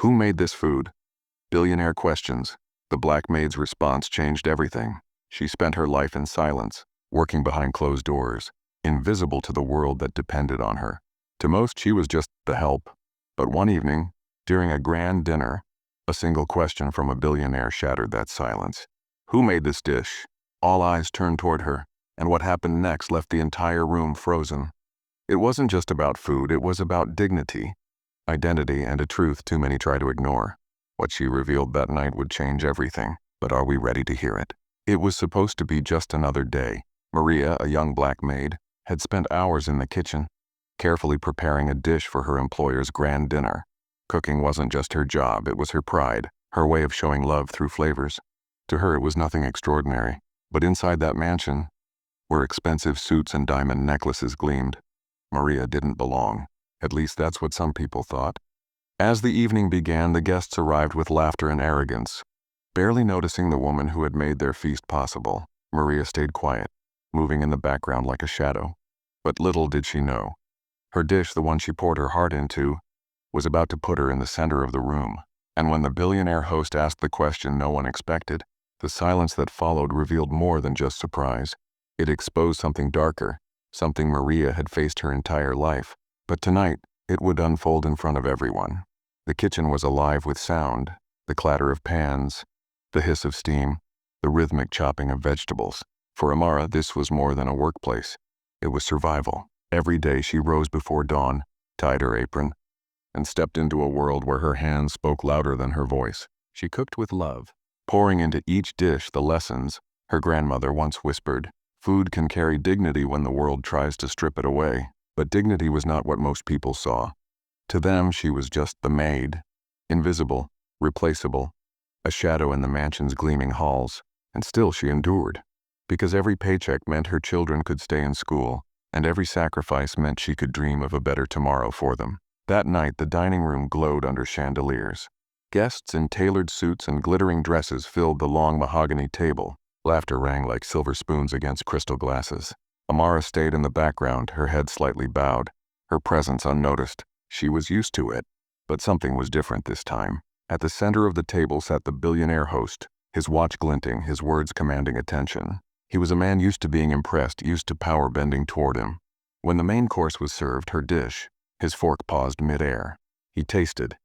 Who made this food? Billionaire questions. The Black Maid's response changed everything. She spent her life in silence, working behind closed doors, invisible to the world that depended on her. To most, she was just the help. But one evening, during a grand dinner, a single question from a billionaire shattered that silence. Who made this dish? All eyes turned toward her, and what happened next left the entire room frozen. It wasn't just about food, it was about dignity, identity, and a truth too many try to ignore. What she revealed that night would change everything, but are we ready to hear it? It was supposed to be just another day. Maria, a young black maid, had spent hours in the kitchen, carefully preparing a dish for her employer's grand dinner. Cooking wasn't just her job, it was her pride, her way of showing love through flavors. To her it was nothing extraordinary, but inside that mansion, where expensive suits and diamond necklaces gleamed, Maria didn't belong. At least that's what some people thought. As the evening began, the guests arrived with laughter and arrogance. Barely noticing the woman who had made their feast possible, Maria stayed quiet, moving in the background like a shadow. But little did she know. Her dish, the one she poured her heart into, was about to put her in the center of the room. And when the billionaire host asked the question no one expected, the silence that followed revealed more than just surprise. It exposed something darker, something Maria had faced her entire life. But tonight, it would unfold in front of everyone. The kitchen was alive with sound, the clatter of pans, the hiss of steam, the rhythmic chopping of vegetables. For Amara, this was more than a workplace. It was survival. Every day she rose before dawn, tied her apron, and stepped into a world where her hands spoke louder than her voice. She cooked with love, pouring into each dish the lessons her grandmother once whispered. Food can carry dignity when the world tries to strip it away. But dignity was not what most people saw. To them, she was just the maid, invisible, replaceable, a shadow in the mansion's gleaming halls. And still she endured, because every paycheck meant her children could stay in school, and every sacrifice meant she could dream of a better tomorrow for them. That night, the dining room glowed under chandeliers. Guests in tailored suits and glittering dresses filled the long mahogany table. Laughter rang like silver spoons against crystal glasses. Amara stayed in the background, her head slightly bowed, her presence unnoticed. She was used to it, but something was different this time. At the center of the table sat the billionaire host, his watch glinting, his words commanding attention. He was a man used to being impressed, used to power bending toward him. When the main course was served, her dish, his fork paused mid-air. He tasted.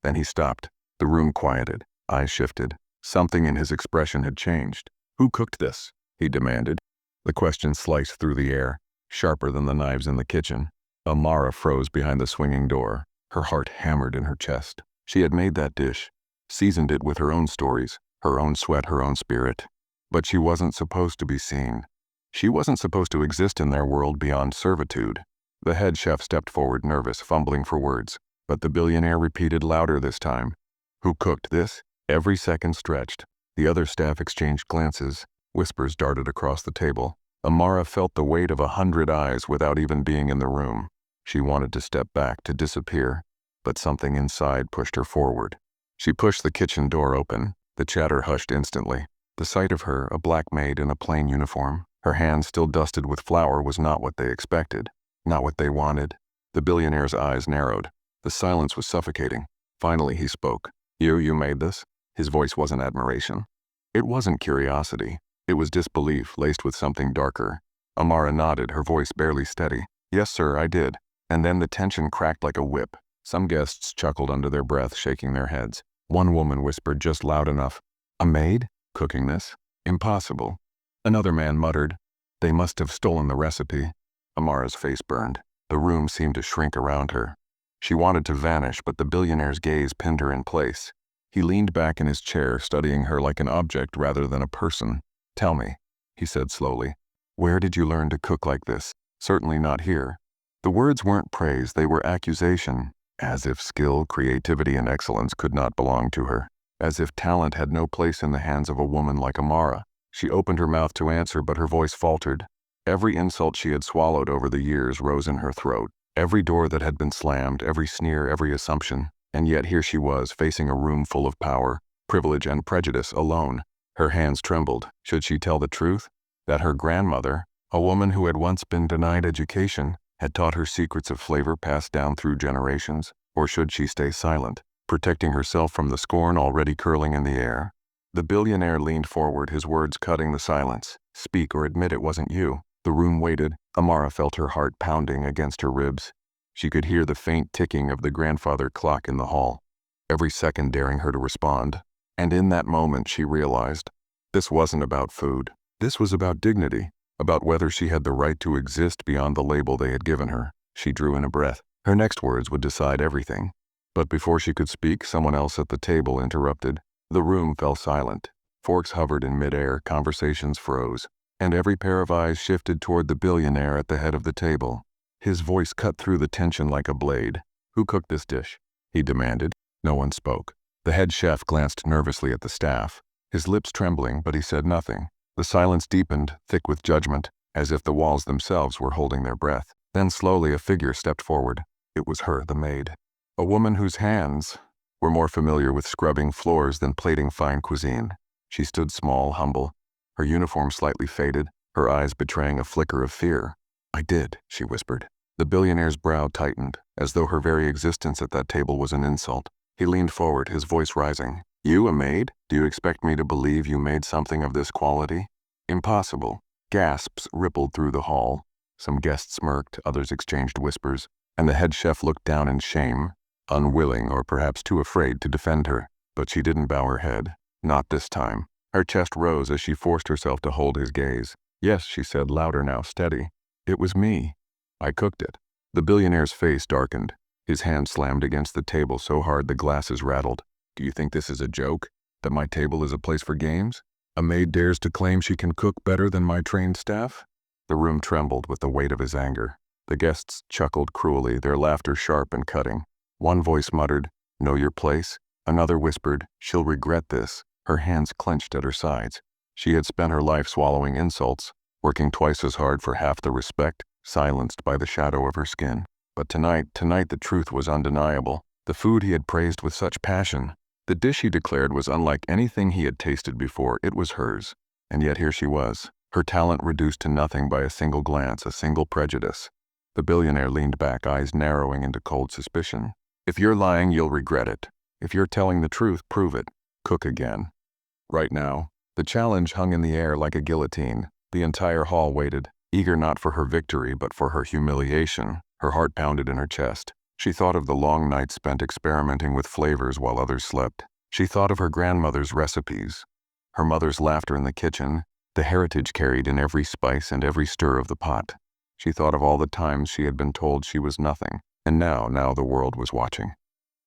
Then he stopped. The room quieted. Eyes shifted. Something in his expression had changed. "Who cooked this?" he demanded. The question sliced through the air, sharper than the knives in the kitchen. Amara froze behind the swinging door, her heart hammered in her chest. She had made that dish, seasoned it with her own stories, her own sweat, her own spirit. But she wasn't supposed to be seen. She wasn't supposed to exist in their world beyond servitude. The head chef stepped forward, nervous, fumbling for words. But the billionaire repeated louder this time. "Who cooked this?" Every second stretched. The other staff exchanged glances. Whispers darted across the table. Amara felt the weight of 100 eyes without even being in the room. She wanted to step back, to disappear, but something inside pushed her forward. She pushed the kitchen door open. The chatter hushed instantly. The sight of her, a black maid in a plain uniform, her hands still dusted with flour, was not what they expected, not what they wanted. The billionaire's eyes narrowed. The silence was suffocating. Finally he spoke. You made this?" His voice wasn't admiration. It wasn't curiosity. It was disbelief laced with something darker. Amara nodded, her voice barely steady. "Yes, sir, I did." And then the tension cracked like a whip. Some guests chuckled under their breath, shaking their heads. One woman whispered just loud enough, "A maid? Cooking this? Impossible." Another man muttered, "They must have stolen the recipe." Amara's face burned. The room seemed to shrink around her. She wanted to vanish, but the billionaire's gaze pinned her in place. He leaned back in his chair, studying her like an object rather than a person. "Tell me," he said slowly, "where did you learn to cook like this? Certainly not here." The words weren't praise, they were accusation, as if skill, creativity, and excellence could not belong to her, as if talent had no place in the hands of a woman like Amara. She opened her mouth to answer, but her voice faltered. Every insult she had swallowed over the years rose in her throat, every door that had been slammed, every sneer, every assumption. And yet here she was, facing a room full of power, privilege, and prejudice, alone. Her hands trembled. Should she tell the truth? That her grandmother, a woman who had once been denied education, had taught her secrets of flavor passed down through generations? Or should she stay silent, protecting herself from the scorn already curling in the air. The billionaire leaned forward, his words cutting the silence. "Speak or admit it wasn't you." The room waited. Amara felt her heart pounding against her ribs. She could hear the faint ticking of the grandfather clock in the hall, every second daring her to respond. And in that moment she realized, this wasn't about food. This was about dignity, about whether she had the right to exist beyond the label they had given her. She drew in a breath. Her next words would decide everything. But before she could speak, someone else at the table interrupted. The room fell silent. Forks hovered in midair, conversations froze, and every pair of eyes shifted toward the billionaire at the head of the table. His voice cut through the tension like a blade. "Who cooked this dish?" he demanded. No one spoke. The head chef glanced nervously at the staff, his lips trembling, but he said nothing. The silence deepened, thick with judgment, as if the walls themselves were holding their breath. Then slowly a figure stepped forward. It was her, the maid. A woman whose hands were more familiar with scrubbing floors than plating fine cuisine. She stood small, humble, her uniform slightly faded, her eyes betraying a flicker of fear. "I did," she whispered. The billionaire's brow tightened, as though her very existence at that table was an insult. He leaned forward, his voice rising. "You, a maid? Do you expect me to believe you made something of this quality?" "Impossible." Gasps rippled through the hall. Some guests smirked, others exchanged whispers, and the head chef looked down in shame, unwilling or perhaps too afraid to defend her. But she didn't bow her head. Not this time. Her chest rose as she forced herself to hold his gaze. "Yes," she said, louder now, steady. "It was me. I cooked it." The billionaire's face darkened. His hand slammed against the table so hard the glasses rattled. "Do you think this is a joke? That my table is a place for games? A maid dares to claim she can cook better than my trained staff?" The room trembled with the weight of his anger. The guests chuckled cruelly, their laughter sharp and cutting. One voice muttered, "Know your place?" Another whispered, "She'll regret this." Her hands clenched at her sides. She had spent her life swallowing insults, working twice as hard for half the respect, silenced by the shadow of her skin. But tonight the truth was undeniable. The food he had praised with such passion, the dish he declared was unlike anything he had tasted before, it was hers. And yet here she was, her talent reduced to nothing by a single glance, a single prejudice. The billionaire leaned back, eyes narrowing into cold suspicion. "If you're lying, you'll regret it. If you're telling the truth, prove it. Cook again." Right now, the challenge hung in the air like a guillotine. The entire hall waited, eager not for her victory but for her humiliation. Her heart pounded in her chest. She thought of the long nights spent experimenting with flavors while others slept. She thought of her grandmother's recipes, her mother's laughter in the kitchen, the heritage carried in every spice and every stir of the pot. She thought of all the times she had been told she was nothing, and now the world was watching.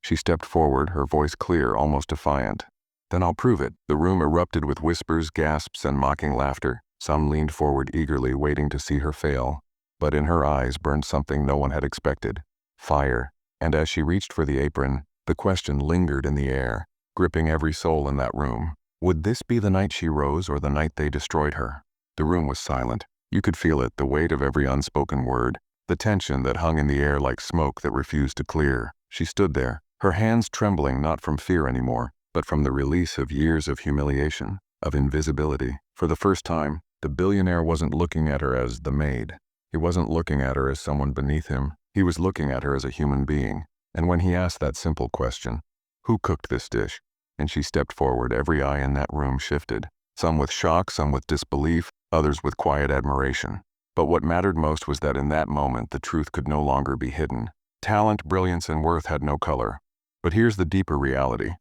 She stepped forward, her voice clear, almost defiant. "Then I'll prove it." The room erupted with whispers, gasps, and mocking laughter. Some leaned forward eagerly, waiting to see her fail. But in her eyes burned something no one had expected. Fire. And as she reached for the apron, the question lingered in the air, gripping every soul in that room. Would this be the night she rose or the night they destroyed her? The room was silent. You could feel it, the weight of every unspoken word, the tension that hung in the air like smoke that refused to clear. She stood there, her hands trembling not from fear anymore, but from the release of years of humiliation, of invisibility. For the first time, the billionaire wasn't looking at her as the maid. He wasn't looking at her as someone beneath him. He was looking at her as a human being. And when he asked that simple question, "Who cooked this dish?" and she stepped forward, every eye in that room shifted. Some with shock, some with disbelief, others with quiet admiration. But what mattered most was that in that moment the truth could no longer be hidden. Talent, brilliance, and worth had no color. But here's the deeper reality.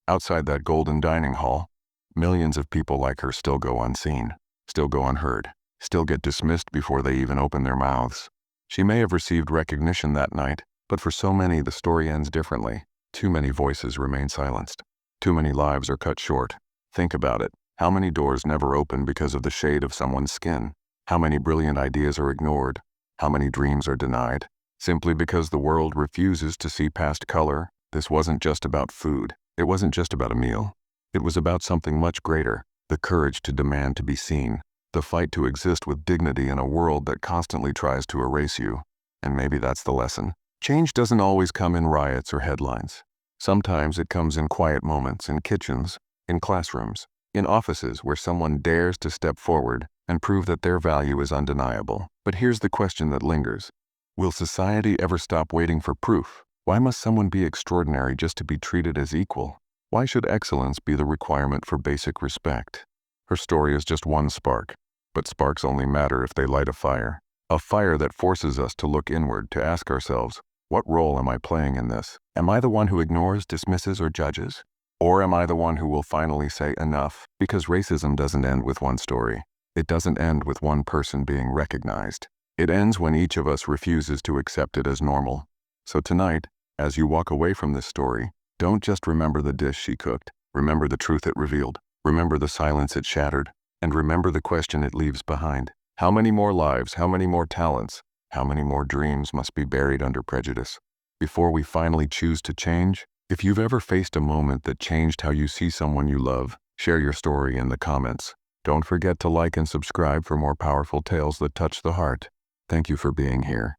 Outside that golden dining hall, millions of people like her still go unseen, still go unheard, still get dismissed before they even open their mouths. She may have received recognition that night, but for so many the story ends differently. Too many voices remain silenced. Too many lives are cut short. Think about it. How many doors never open because of the shade of someone's skin? How many brilliant ideas are ignored? How many dreams are denied? Simply because the world refuses to see past color. This wasn't just about food. It wasn't just about a meal. It was about something much greater. The courage to demand to be seen. The fight to exist with dignity in a world that constantly tries to erase you. And maybe that's the lesson. Change doesn't always come in riots or headlines. Sometimes it comes in quiet moments, in kitchens, in classrooms, in offices where someone dares to step forward and prove that their value is undeniable. But here's the question that lingers. Will society ever stop waiting for proof? Why must someone be extraordinary just to be treated as equal? Why should excellence be the requirement for basic respect? Her story is just one spark, but sparks only matter if they light a fire. A fire that forces us to look inward, to ask ourselves, what role am I playing in this? Am I the one who ignores, dismisses, or judges? Or am I the one who will finally say enough? Because racism doesn't end with one story. It doesn't end with one person being recognized. It ends when each of us refuses to accept it as normal. So tonight, as you walk away from this story, don't just remember the dish she cooked. Remember the truth it revealed. Remember the silence it shattered. And remember the question it leaves behind. How many more lives, how many more talents, how many more dreams must be buried under prejudice before we finally choose to change? If you've ever faced a moment that changed how you see someone you love, share your story in the comments. Don't forget to like and subscribe for more powerful tales that touch the heart. Thank you for being here.